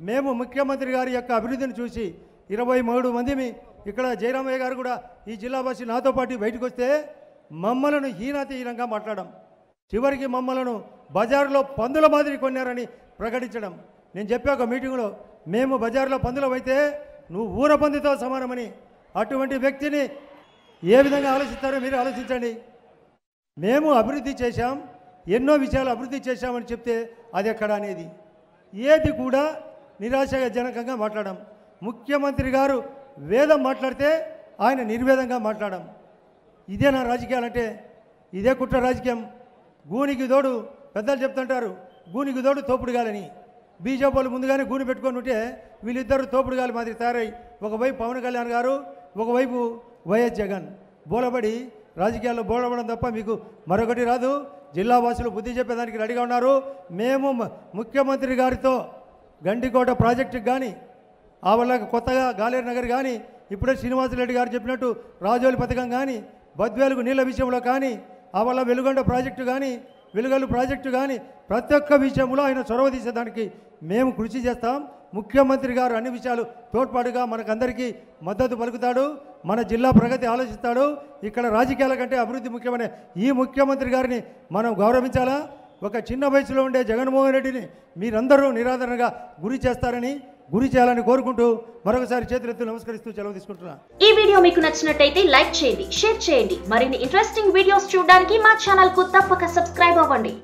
మేము ముఖ్యమంత్రి గారి యొక్క అభివృద్ధిని చూసి 23 మందిని ఇక్కడ జయరామయ్య గారు కూడా ఈ జిల్లా బస్సు నాతో పాటు బయటకు వస్తే మమ్మలను హీనాతీనంగా మాట్లాడడం, చివరికి మమ్మలను బజారులో పందుల మాదిరి కొన్నారని ప్రకటించడం. నేను చెప్పే ఒక మీటింగ్లో మేము బజారులో పందులమైతే నువ్వు ఊర పందితో సమానమని. అటువంటి వ్యక్తిని ఏ విధంగా ఆలోచిస్తారో మీరు ఆలోచించండి. మేము అభివృద్ధి చేశాం, ఎన్నో విషయాలు అభివృద్ధి చేశామని చెప్తే అది ఎక్కడ అనేది ఏది కూడా నిరాశజనకంగా మాట్లాడడం. ముఖ్యమంత్రి గారు వేదం మాట్లాడితే ఆయన నిర్వేదంగా మాట్లాడడం. ఇదే నా రాజకీయాలంటే? ఇదే కుట్ర రాజకీయం. గూనికి తోడు పెద్దలు చెప్తుంటారు, గూనికి తోడు తోపుడుగాలని. బీజేపీ వాళ్ళు ముందుగానే గూని పెట్టుకొని ఉంటే వీళ్ళిద్దరు తోపుడుగాలి మాదిరి తయారై, ఒకవైపు పవన్ కళ్యాణ్ గారు, ఒకవైపు వైఎస్ జగన్ బోలబడి రాజకీయాల్లో బోలబడడం తప్ప మీకు మరొకటి రాదు. జిల్లా వాసులు బుద్ధి చెప్పేదానికి రెడీగా ఉన్నారు. మేము ముఖ్యమంత్రి గారితో గండికోట ప్రాజెక్టుకి కానీ, ఆ వల్ల కొత్తగా గాలేరు నగర్ కానీ, ఇప్పుడే శ్రీనివాసరెడ్డి గారు చెప్పినట్టు రాజోలి పథకం కానీ, బద్వేలుగు నీళ్ళ విషయంలో కానీ, ఆ వల్ల వెలుగొండ ప్రాజెక్టు కానీ, వెలుగల్లు ప్రాజెక్టు కానీ, ప్రతి ఒక్క విషయంలో ఆయన చొరవ తీసేదానికి మేము కృషి చేస్తాం. ముఖ్యమంత్రి గారు అన్ని విషయాలు తోడ్పాటుగా మనకందరికీ మద్దతు పలుకుతాడు. మన జిల్లా ప్రగతి ఆలోచిస్తాడు. ఇక్కడ రాజకీయాల కంటే అభివృద్ధి ముఖ్యమైన ఈ ముఖ్యమంత్రి గారిని మనం గౌరవించాలా? ఒక చిన్న వయసులో ఉండే జగన్మోహన్ రెడ్డిని మీరందరూ నిరాదరణగా గురి చేయాలని కోరుకుంటూ మరొకసారి చేతులెత్తి నమస్కరిస్తూ సెలవు తీసుకుంటున్నా. ఈ వీడియో మీకు నచ్చినట్టయితే లైక్ చేయండి, షేర్ చేయండి. మరిన్ని ఇంట్రెస్టింగ్ వీడియోస్ చూడడానికి మా ఛానల్ కు తప్పక సబ్స్క్రైబ్ అవ్వండి.